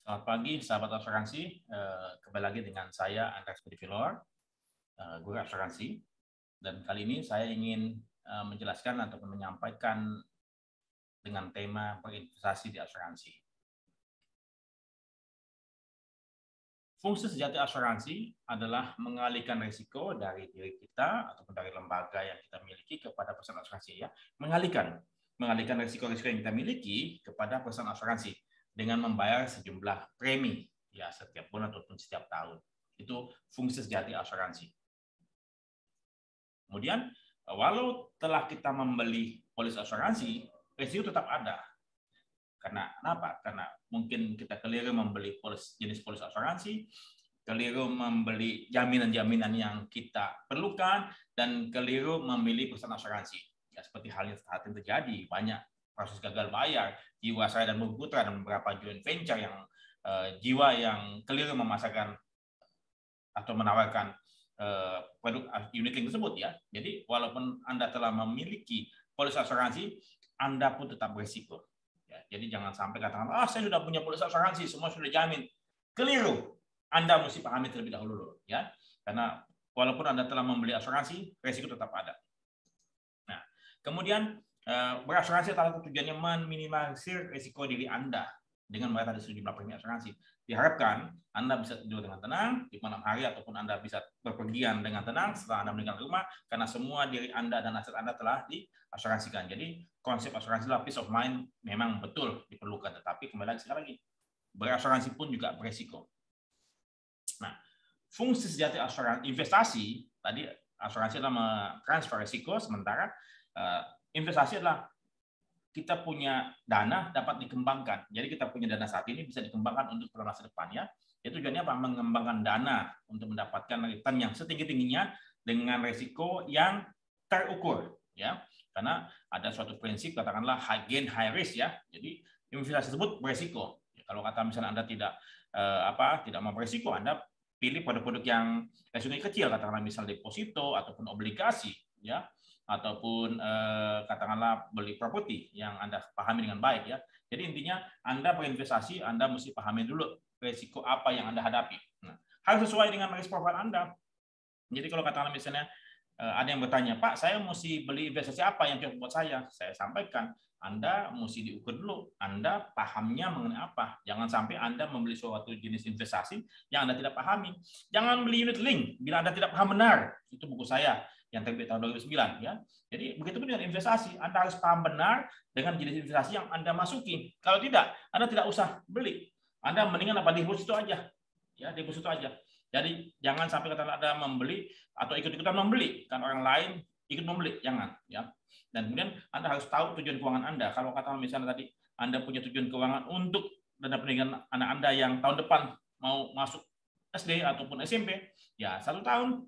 Selamat pagi, sahabat asuransi. Kembali lagi dengan saya, Andreas Pedivilor, guru asuransi. Dan kali ini saya ingin menjelaskan ataupun menyampaikan dengan tema berinvestasi di asuransi. Fungsi sejati asuransi adalah mengalihkan risiko dari diri kita ataupun dari lembaga yang kita miliki kepada perusahaan asuransi. Mengalihkan risiko-risiko yang kita miliki kepada perusahaan asuransi dengan membayar sejumlah premi ya setiap bulan ataupun setiap tahun. Itu fungsi sejati asuransi. Kemudian, walau telah kita membeli polis asuransi, risiko tetap ada. Karena kenapa? Karena mungkin kita keliru membeli jenis polis asuransi, keliru membeli jaminan-jaminan yang kita perlukan, dan keliru memilih perusahaan asuransi. Ya, seperti halnya saat ini terjadi, banyak kasus gagal bayar, Jiwasraya dan Bumi-Putra dan beberapa joint venture yang jiwa yang keliru memasarkan atau menawarkan produk unit link tersebut ya. Jadi walaupun Anda telah memiliki polis asuransi, Anda pun tetap berisiko. Ya, jadi jangan sampai katakan, saya sudah punya polis asuransi, semua sudah jamin. Keliru. Anda mesti pahami terlebih dahulu ya. Karena walaupun Anda telah membeli asuransi, risiko tetap ada. Nah, kemudian berasuransi salah satu tujuannya meminimalisir risiko diri Anda dengan membayar sejumlah premi asuransi. Diharapkan Anda bisa tidur dengan tenang di malam hari ataupun Anda bisa berpergian dengan tenang setelah Anda meninggal rumah karena semua diri Anda dan aset Anda telah diasuransikan. Jadi konsep asuransi adalah peace of mind memang betul diperlukan, tetapi kembali sekali lagi berasuransi pun juga beresiko. Nah, fungsi sejati asuransi investasi tadi asuransi adalah transfer risiko, sementara investasi adalah kita punya dana dapat dikembangkan. Jadi kita punya dana saat ini bisa dikembangkan untuk masa depan ya. Itu tujuannya apa? Mengembangkan dana untuk mendapatkan return yang setinggi-tingginya dengan risiko yang terukur ya. Karena ada suatu prinsip katakanlah high gain high risk ya. Jadi investasi tersebut beresiko. Ya, kalau kata misalnya Anda tidak mau beresiko, Anda pilih produk-produk yang resikonya kecil, katakanlah misal deposito ataupun obligasi ya, ataupun katakanlah beli properti yang Anda pahami dengan baik ya. Jadi intinya Anda berinvestasi, Anda mesti pahami dulu risiko apa yang Anda hadapi. Nah, harus sesuai dengan risk profile Anda. Jadi kalau katakanlah misalnya ada yang bertanya, Pak, saya mesti beli investasi apa yang cocok buat saya? Saya sampaikan, Anda mesti diukur dulu. Anda pahamnya mengenai apa? Jangan sampai Anda membeli suatu jenis investasi yang Anda tidak pahami. Jangan beli unit link bila Anda tidak paham benar. Itu buku saya yang terbit tahun 2009 ya. Jadi begitu pun dengan investasi, Anda harus paham benar dengan jenis investasi yang Anda masuki. Kalau tidak, Anda tidak usah beli. Anda mendingan deposito aja. Ya, deposito aja. Jadi jangan sampai kata Anda membeli atau ikut-ikutan membeli kan orang lain ikut membeli, jangan ya. Dan kemudian Anda harus tahu tujuan keuangan Anda. Kalau kata misalnya tadi Anda punya tujuan keuangan untuk dana pendidikan anak Anda yang tahun depan mau masuk SD ataupun SMP, ya 1 tahun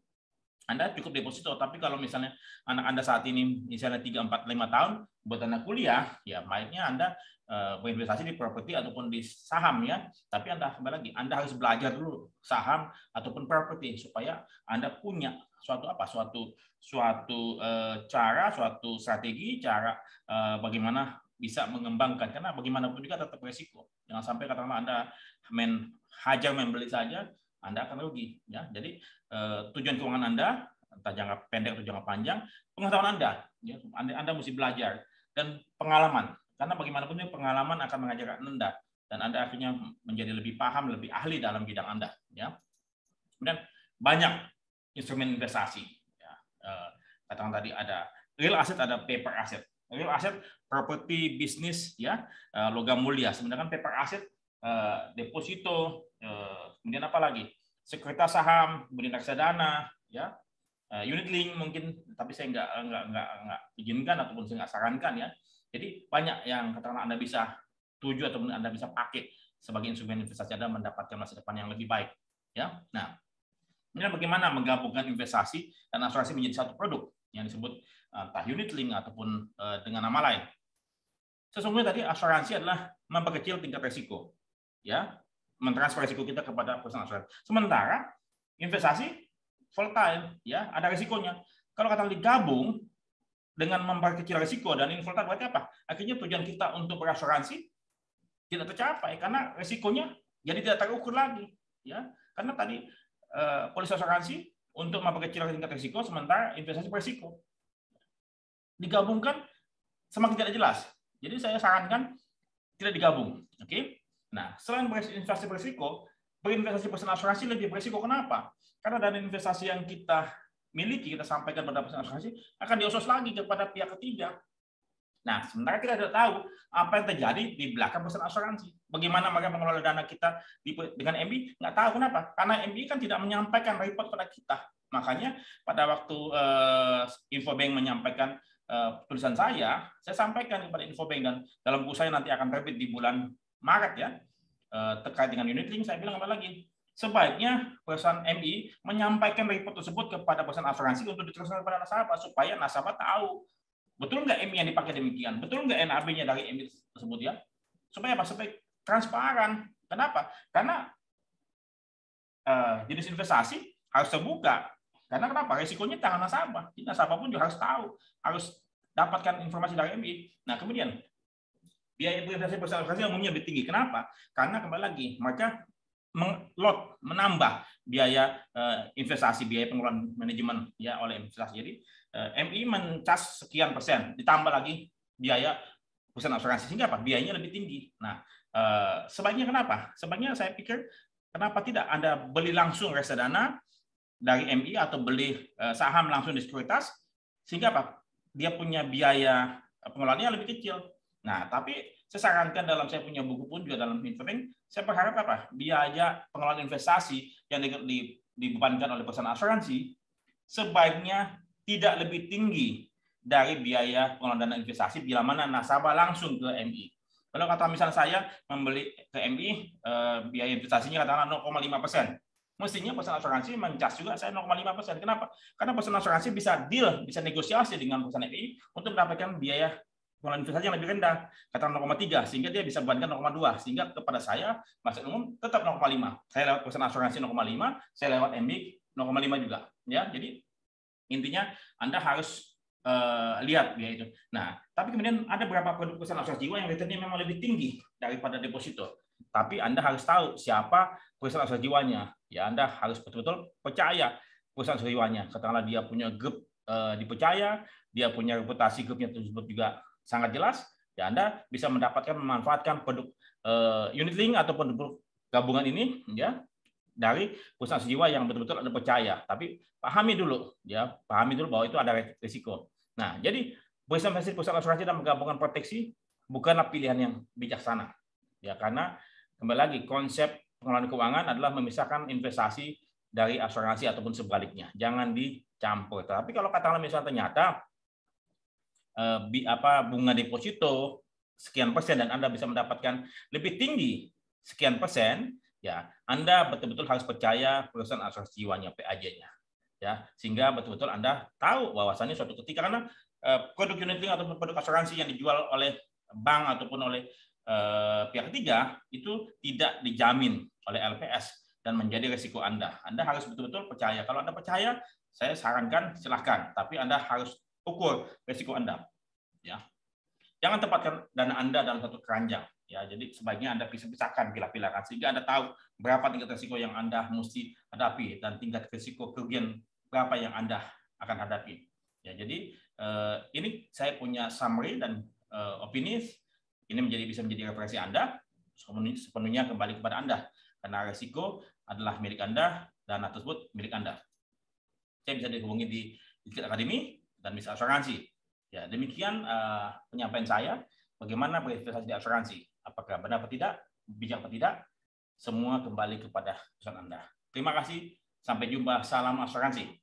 Anda cukup deposito. Tapi kalau misalnya anak Anda saat ini misalnya 3, 4, 5 tahun buat Anda kuliah, ya baiknya Anda berinvestasi di properti ataupun di saham ya. Tapi Anda kembali lagi, Anda harus belajar dulu saham ataupun properti supaya Anda punya suatu cara, suatu strategi, cara bagaimana bisa mengembangkan, karena bagaimanapun juga tetap resiko. Jangan sampai katakanlah Anda main beli saja, Anda akan rugi ya. Jadi tujuan keuangan Anda entah jangka pendek atau jangka panjang, pengetahuan Anda ya, Anda mesti belajar dan pengalaman, karena bagaimanapun pengalaman akan mengajarkan Anda dan Anda akhirnya menjadi lebih paham, lebih ahli dalam bidang Anda ya. Kemudian banyak instrumen investasi ya. Katakan tadi ada real asset, ada paper asset. Real asset properti bisnis ya, logam mulia. Sebenarnya paper asset deposito, kemudian apa lagi? Sekuritas saham, kemudian reksadana, ya, unit link mungkin, tapi saya nggak izinkan ataupun saya nggak sarankan ya. Jadi banyak yang katakanlah Anda bisa tuju ataupun Anda bisa pakai sebagai instrumen investasi Anda mendapatkan masa depan yang lebih baik. Ya, nah, ini bagaimana menggabungkan investasi dan asuransi menjadi satu produk yang disebut entah unit link ataupun dengan nama lain. Sesungguhnya tadi asuransi adalah memperkecil tingkat risiko, ya, mentransfer risiko kita kepada perusahaan asuransi. Sementara investasi volatile, ya, ada risikonya. Kalau kata digabung dengan memperkecil risiko dan ini volatile, berarti apa? Akhirnya tujuan kita untuk berasuransi tidak tercapai karena risikonya Jadi tidak terukur lagi, ya. Karena tadi polis asuransi untuk memperkecil tingkat risiko, sementara investasi berisiko. Digabungkan semakin tidak jelas. Jadi saya sarankan tidak digabung. Oke. Nah, selain investasi berisiko, berinvestasi perusahaan asuransi lebih berisiko. Kenapa? Karena dana investasi yang kita miliki, kita sampaikan pada perusahaan asuransi, akan diusus lagi kepada pihak ketiga. Nah, sementara kita tidak tahu apa yang terjadi di belakang perusahaan asuransi. Bagaimana mereka mengelola dana kita dengan MI, nggak tahu. Kenapa? Karena MI kan tidak menyampaikan report pada kita. Makanya pada waktu Infobank menyampaikan tulisan saya sampaikan kepada Infobank, dan dalam buku saya nanti akan terbit di bulan Maret ya, terkait dengan unit link, saya bilang apa lagi? Sebaiknya perusahaan MI menyampaikan report tersebut kepada perusahaan asuransi untuk diteruskan kepada nasabah, supaya nasabah tahu betul nggak MI yang dipakai demikian, betul nggak NAB-nya dari MI tersebut ya, supaya apa? Supaya transparan. Kenapa? Karena jenis investasi harus terbuka. Karena kenapa? Resikonya tangan nasabah. Jadi nasabah pun juga harus tahu, harus dapatkan informasi dari MI. Nah, kemudian biaya investasi perusahaan asuransi umumnya lebih tinggi. Kenapa? Karena kembali lagi mereka menambah biaya investasi, biaya pengelolaan manajemen ya oleh investasi. Jadi MI mencas sekian persen, ditambah lagi biaya perusahaan asuransi, sehingga apa? Biayanya lebih tinggi. Nah, sebaiknya kenapa? Sebaiknya saya pikir kenapa tidak Anda beli langsung reksadana dari MI atau beli saham langsung di sekuritas, sehingga apa? Dia punya biaya pengelolaannya lebih kecil. Nah, tapi saya sarankan dalam saya punya buku pun juga dalam Infobank, saya berharap apa? Biaya pengelolaan investasi yang dibebankan oleh perusahaan asuransi sebaiknya tidak lebih tinggi dari biaya pengelolaan dana investasi bila mana nasabah langsung ke MI. Kalau kata misalnya saya membeli ke MI, biaya investasinya katakanlah 0,5%. Mestinya perusahaan asuransi mencas juga saya 0,5%. Kenapa? Karena perusahaan asuransi bisa deal, bisa negosiasi dengan perusahaan MI untuk mendapatkan biaya pengelolaan investasi yang lebih rendah, katakan 0,3, sehingga dia bisa bebankan 0,2, sehingga kepada saya masyarakat umum tetap 0,5. Saya lewat perusahaan asuransi 0,5, saya lewat MI 0,5 juga. Ya, jadi intinya Anda harus lihat ya itu. Nah, tapi kemudian ada beberapa produk perusahaan asuransi jiwa yang returnnya memang lebih tinggi daripada deposito. Tapi Anda harus tahu siapa perusahaan asuransi jiwanya. Ya, Anda harus betul-betul percaya perusahaan asuransi jiwanya. Katakanlah dia punya grup dipercaya, dia punya reputasi grupnya tersebut juga sangat jelas, ya Anda bisa mendapatkan memanfaatkan produk unit link ataupun produk gabungan ini ya dari perusahaan asuransi jiwa yang betul-betul Anda percaya. Tapi pahami dulu bahwa itu ada risiko. Nah, jadi perusahaan asuransi dan menggabungkan proteksi bukanlah pilihan yang bijaksana. Ya, karena kembali lagi konsep pengelolaan keuangan adalah memisahkan investasi dari asuransi ataupun sebaliknya. Jangan dicampur. Tapi kalau katakanlah misalnya ternyata bunga deposito sekian persen dan Anda bisa mendapatkan lebih tinggi sekian persen, ya Anda betul-betul harus percaya perusahaan asuransi jiwanya, PAJ-nya. Ya, sehingga betul-betul Anda tahu bahwasannya suatu ketika, karena produk unit link ataupun produk asuransi yang dijual oleh bank ataupun oleh pihak ketiga itu tidak dijamin oleh LPS dan menjadi risiko Anda. Anda harus betul-betul percaya. Kalau Anda percaya, saya sarankan silahkan, tapi Anda harus ukur risiko Anda. Ya, jangan tempatkan dana Anda dalam satu keranjang. Ya, jadi sebaiknya Anda pisahkan, pilah-pilahkan sehingga Anda tahu berapa tingkat risiko yang Anda mesti hadapi dan tingkat risiko kerugian berapa yang Anda akan hadapi. Ya, jadi ini saya punya summary dan opini. Ini bisa menjadi referensi Anda, sepenuhnya kembali kepada Anda. Karena risiko adalah milik Anda, dana tersebut milik Anda. Saya bisa dihubungi di Digital Academy dan bisa asuransi. Ya, demikian penyampaian saya. Bagaimana berinvestasi di asuransi? Apakah benar atau tidak, bijak atau tidak? Semua kembali kepada perusahaan Anda. Terima kasih. Sampai jumpa. Salam asuransi.